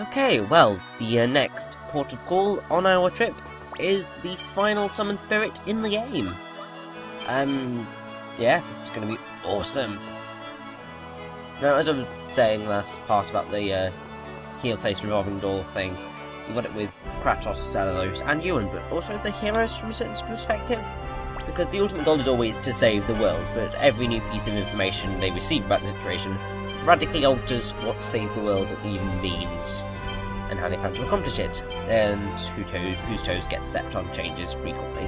Okay, well, the next port of call on our trip is the final summon spirit in the game. Yes, this is going to be awesome. Now, as I was saying last part about the heel face revolving door thing, you got it with Kratos, Celos, and Ewan, but also the heroes from a certain perspective. Because the ultimate goal is always to save the world, but every new piece of information they receive about the situation radically alters what save the world even means, and how they plan to accomplish it, and whose toes get stepped on changes frequently.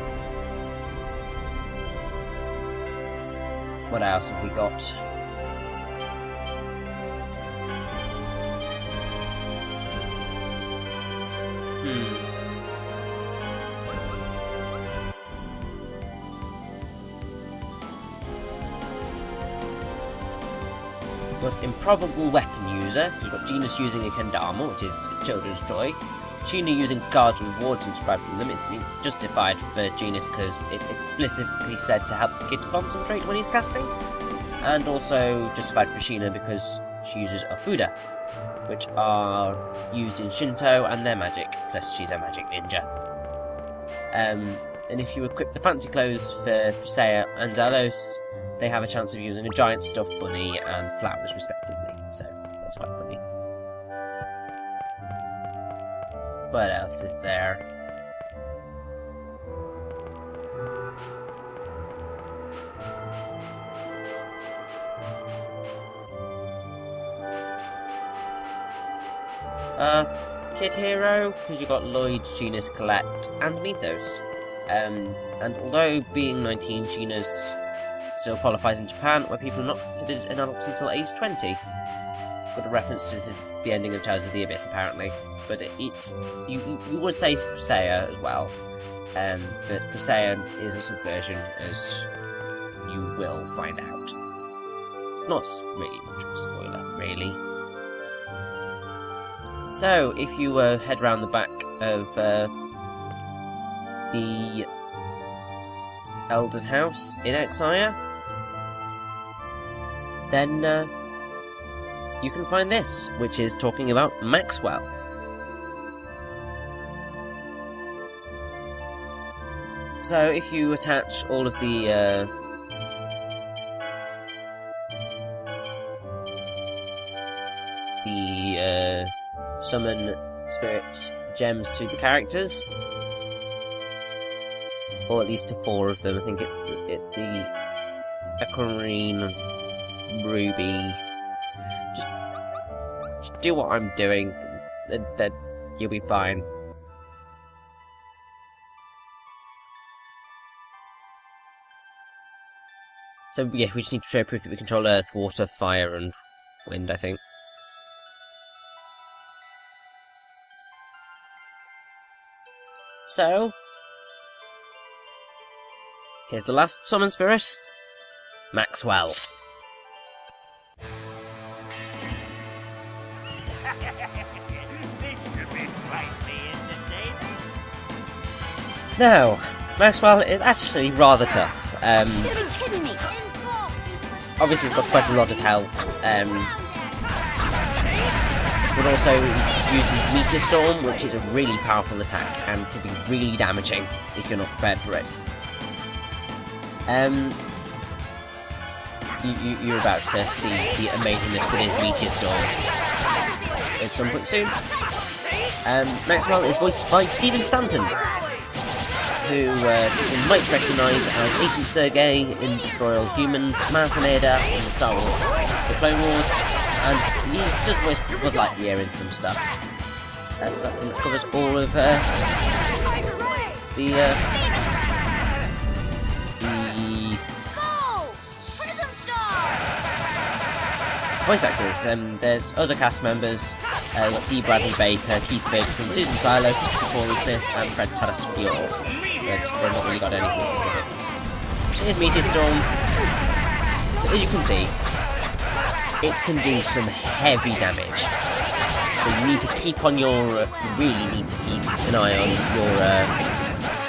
What else have we got? Got improbable weapon user. You've got Genis using a kendama, which is a children's toy. Sheena using guards and rewards inscribed from them. It's justified for Genis because it's explicitly said to help the kid concentrate when he's casting. And also justified for Sheena because she uses Ofuda, which are used in Shinto and their magic, plus she's a magic ninja. And if you equip the fancy clothes for Presea and Zalos, they have a chance of using a giant stuffed bunny and flowers respectively, so that's quite funny. What else is there? Kid hero, because you got Lloyd, Genis, Colette, and Mythos. And although being 19, Genis still qualifies in Japan, where people are not considered an adult until age 20. Got a reference to this is the ending of Tales of the Abyss, apparently. But it's you would say Presea as well, but Presea is a subversion, as you will find out. It's not really much of a spoiler, really. So, if you head round the back of the Elder's house in Exire, then you can find this, which is talking about Maxwell. So if you attach all of the summon spirit gems to the characters, or at least to 4 of them. I think it's the Aquamarine, Ruby. Just do what I'm doing, and then you'll be fine. So yeah, we just need to show proof that we control earth, water, fire, and wind, I think. So, here's the last summon spirit, Maxwell. Now, Maxwell is actually rather tough. Obviously he's got quite a lot of health, but also uses Meteor Storm, which is a really powerful attack and can be really damaging if you're not prepared for it. You're about to see the amazingness that is Meteor Storm at some point soon. Maxwell is voiced by Stephen Stanton, who you might recognise as Agent Sergei in Destroy All Humans, Mercenary in the Star Wars The Clone Wars, and he does voice Buzz Lightyear in some stuff. So that pretty much covers all of the voice actors. There's other cast members, D. Bradley Baker, Keith Ferguson, Susan Silo, Christopher Pauline Smith, and Fred Tatasciore. But they've not really got anything specific. Here's Meteor Storm. So as you can see, it can do some heavy damage. So you need to keep on your, really need to keep an eye on your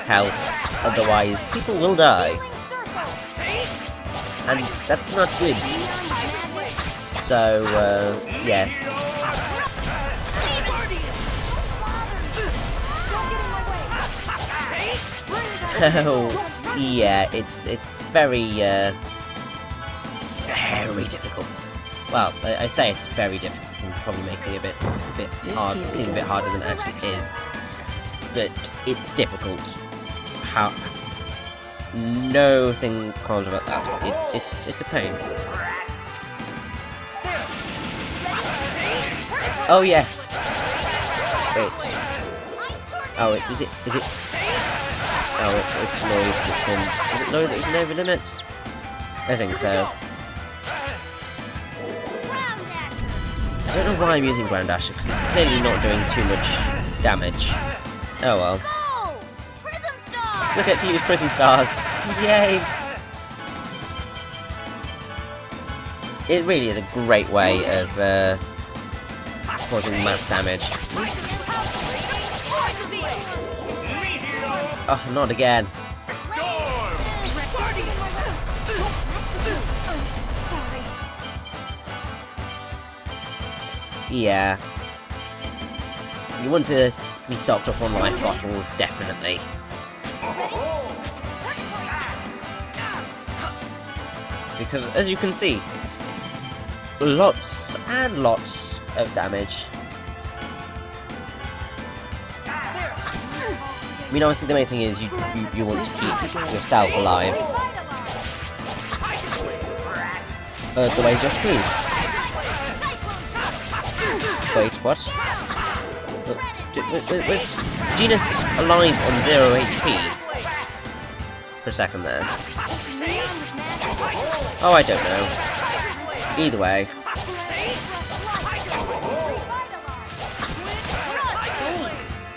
health, otherwise people will die. And that's not good. So, yeah. So, yeah, it's very, very difficult. Well, I say it's very difficult, and probably making it a bit hard, seem a bit harder than it actually is. But it's difficult. How? Nothing qualms about that. It's a pain. Oh yes. Wait. Oh, is it? Oh, it's Lloyd that's in. Is it Lloyd that was in over limit? I think so. I don't know why I'm using Ground Dasher, because it's clearly not doing too much damage. Oh well. Let's look at to use Prism Stars. Yay! It really is a great way of causing mass damage. Oh, not again. Yeah. You want to be stocked up on life bottles, definitely. Because, as you can see, lots and lots of damage. I mean, honestly, the main thing is you want to keep yourself alive. Otherwise you're screwed. Wait, what? Was Genis alive on 0 HP? For a second there. Oh, I don't know. Either way.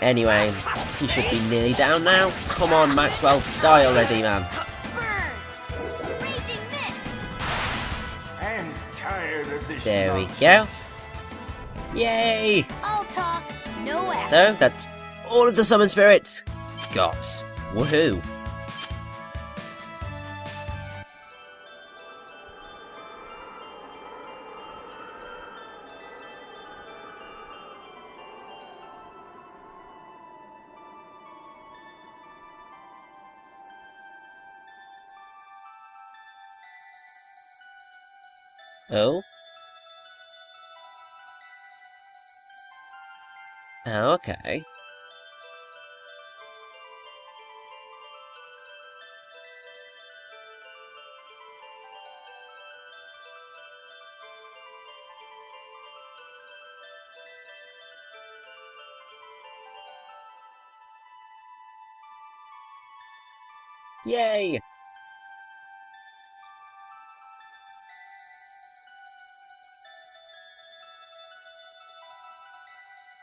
Anyway, he should be nearly down now. Come on, Maxwell, die already, man. There we go. Yay! I'll talk, no action. So, that's all of the summon spirits. Gods. Woohoo! Oh? Oh, okay. Yay!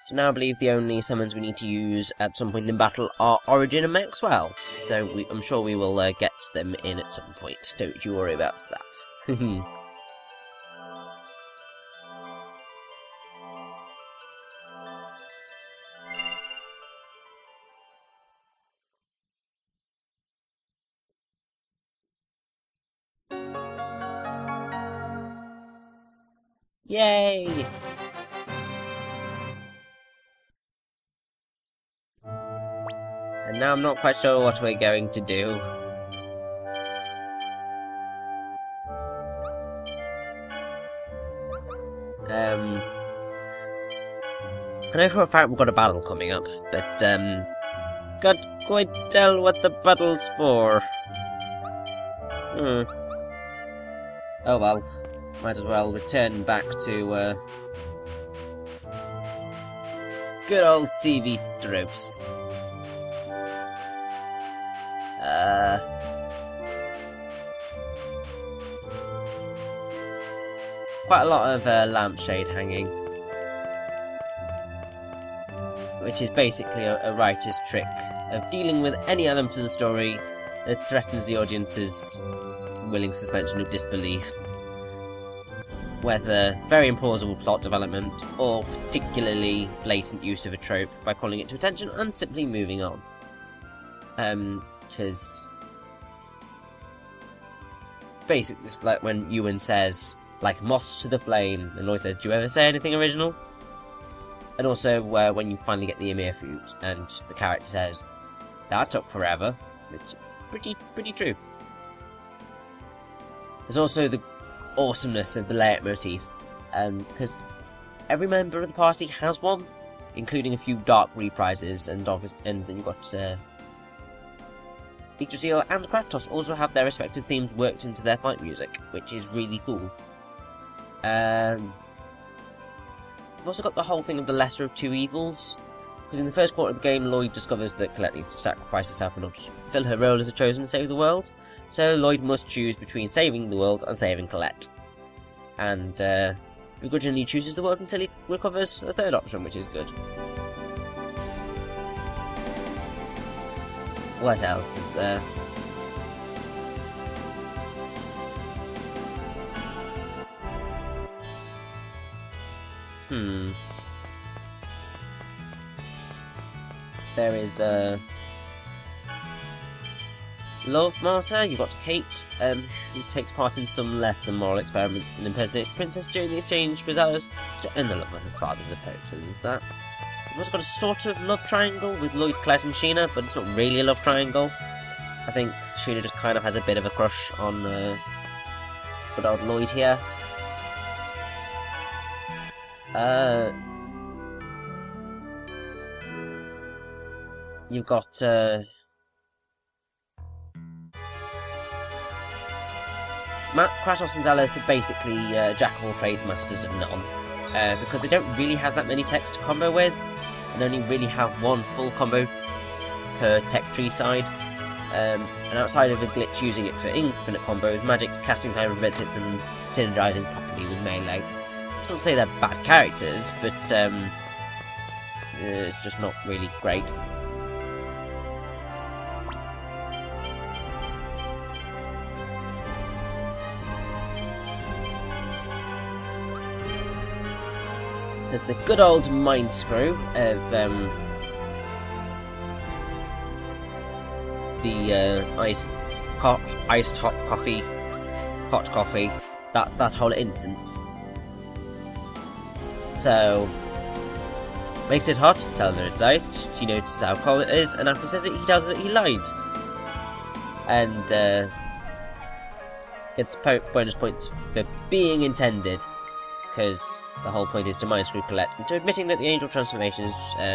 So now I believe the only summons we need to use at some point in battle are Origin and Maxwell. So I'm sure we will get them in at some point. Don't you worry about that. Yay! And now I'm not quite sure what we're going to do. I know for a fact we've got a battle coming up, but can't quite tell what the battle's for. Oh well, might as well return back to good old TV tropes. Quite a lot of lampshade hanging, which is basically a writer's trick of dealing with any element of the story that threatens the audience's willing suspension of disbelief, whether very implausible plot development or particularly blatant use of a trope, by calling it to attention and simply moving on. Because basically it's like when Ewan says, like moths to the flame, and Lloyd says, do you ever say anything original? And also when you finally get the Ymir fruit and the character says, that took forever, which is pretty true. There's also the awesomeness of the layout motif, because every member of the party has one, including a few dark reprises, and then you've got Yggdrasil and Kratos also have their respective themes worked into their fight music, which is really cool. We've also got the whole thing of the lesser of two evils, because in the first quarter of the game, Lloyd discovers that Colette needs to sacrifice herself in order to fulfill her role as a Chosen to save the world. So Lloyd must choose between saving the world and saving Colette. And begrudgingly chooses the world until he recovers the third option, which is good. What else is there? There is Love Martyr. You've got Kate, who takes part in some less than moral experiments and impersonates the princess during the exchange for Zelos to earn the love of her father, the poet. So there's that. We've also got a sort of love triangle with Lloyd, Colette and Sheena, but it's not really a love triangle. I think Sheena just kind of has a bit of a crush on good old Lloyd here. You've got Kratos and Zelos are basically jack of all trades, masters of none, because they don't really have that many techs to combo with, and only really have one full combo per tech tree side. And outside of a glitch using it for infinite combos, Magic's casting time prevents it from synergizing properly with melee. I don't say they're bad characters, but it's just not really great. There's the good old mind screw of the iced hot coffee, that whole instance. So makes it hot, tells her it's iced. She notices how cold it is, and after he says it, he tells her that he lied, and gets bonus points for being intended, because the whole point is to mind screw Colette into admitting that the angel transformation is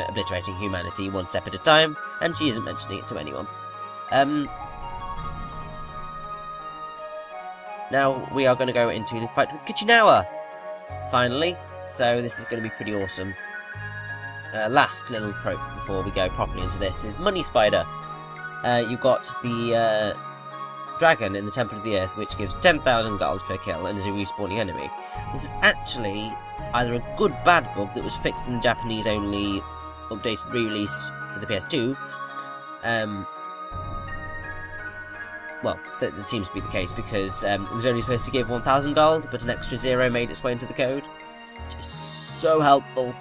obliterating humanity one step at a time, and she isn't mentioning it to anyone. Now we are going to go into the fight with Kuchinawa, finally, so this is going to be pretty awesome. Last little trope before we go properly into this is Money Spider. You've got the dragon in the Temple of the Earth, which gives 10,000 gold per kill and is a respawning enemy. This is actually either a good bad bug that was fixed in the Japanese-only updated re-release for the PS2. Well, that seems to be the case, because it was only supposed to give 1,000 gold, but an extra 0 made its way into the code, which is so helpful.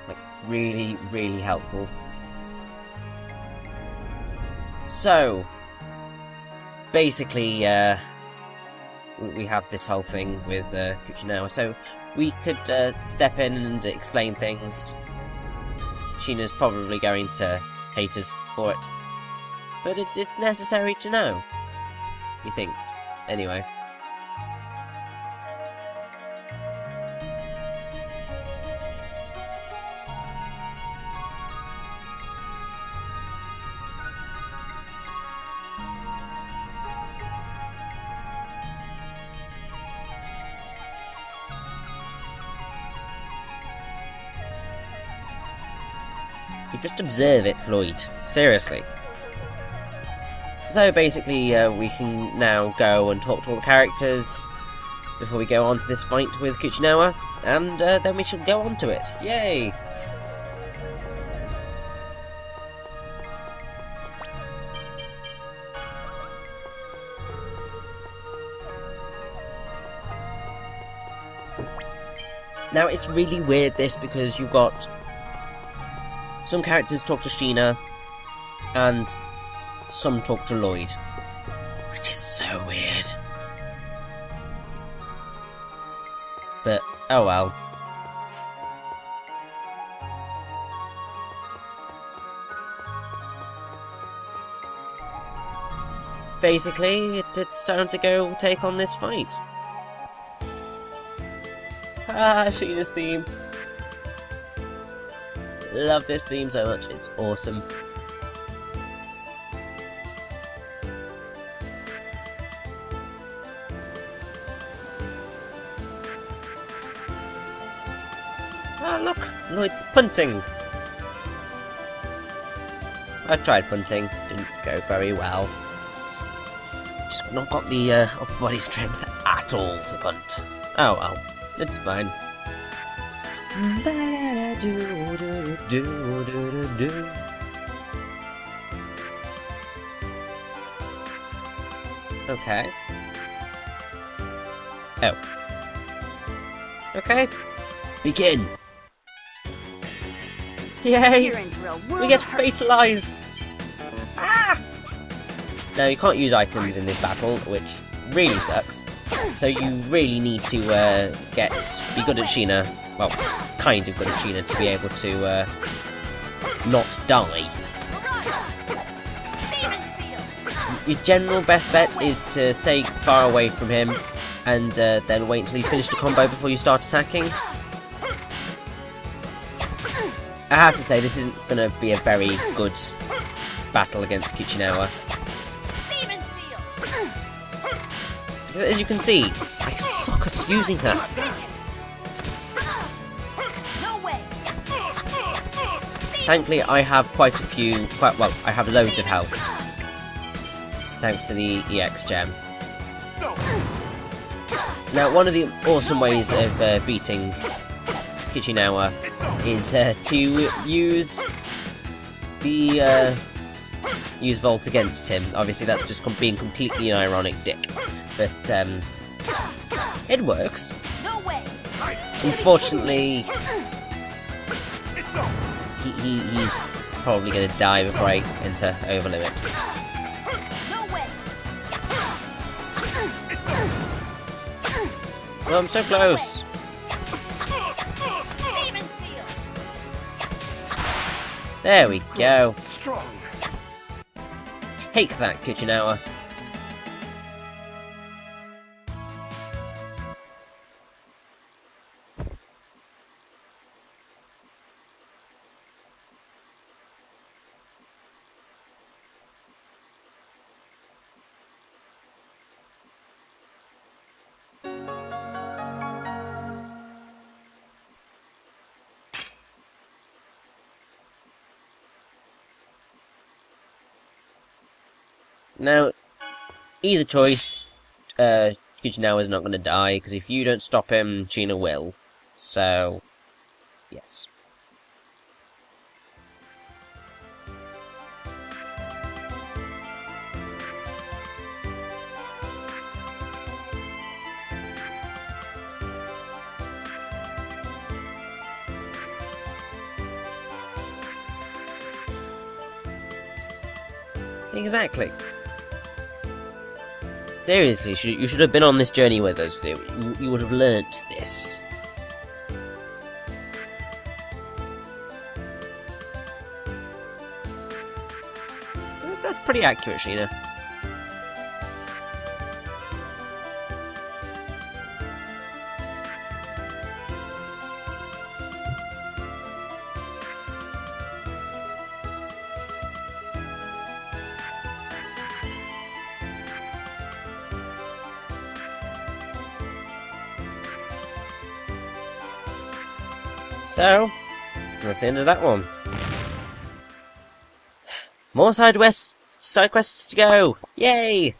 Like, really, really helpful. So, basically, we have this whole thing with Kuchinawa, so we could step in and explain things. Sheena's probably going to hate us for it, but it's necessary to know, he thinks. Anyway. You just observe it, Lloyd. Seriously. So basically, we can now go and talk to all the characters before we go on to this fight with Kuchinawa, and then we shall go on to it. Yay! Now, it's really weird, this, because you've got some characters talk to Sheena, and some talk to Lloyd, which is so weird. But, oh well. basically, it's time to go take on this fight. Ah, Sheena's theme. Love this theme so much, it's awesome. Ah, look! Lloyd's punting! I tried punting, didn't go very well. Just not got the upper body strength at all to punt. Oh well, it's fine. Okay. Oh. Okay. Begin! Yay! We get Fatalize! Ah! Now, you can't use items in this battle, which really sucks. So you really need to be good at Sheena. Well, kind of good at Sheena to be able to not die. Your general best bet is to stay far away from him and then wait until he's finished a combo before you start attacking. I have to say, this isn't going to be a very good battle against Kuchinawa. Because as you can see, I suck at using her. Thankfully, I have quite a few, I have loads of health. Thanks to the EX gem. Now, one of the awesome ways of beating Kuchinawa is to use the use Volt against him. Obviously, that's just being completely an ironic dick, but it works. Unfortunately, he's probably going to die before I enter over limit. Oh, I'm so close. There we go. Take that, Kuchinawa. Now, either choice, Kuchinawa is not going to die, because if you don't stop him, Sheena will. So, yes. Exactly. Seriously, you should have been on this journey with us. You would have learnt this. That's pretty accurate, Sheena. So, that's the end of that one. More side quests to go! Yay!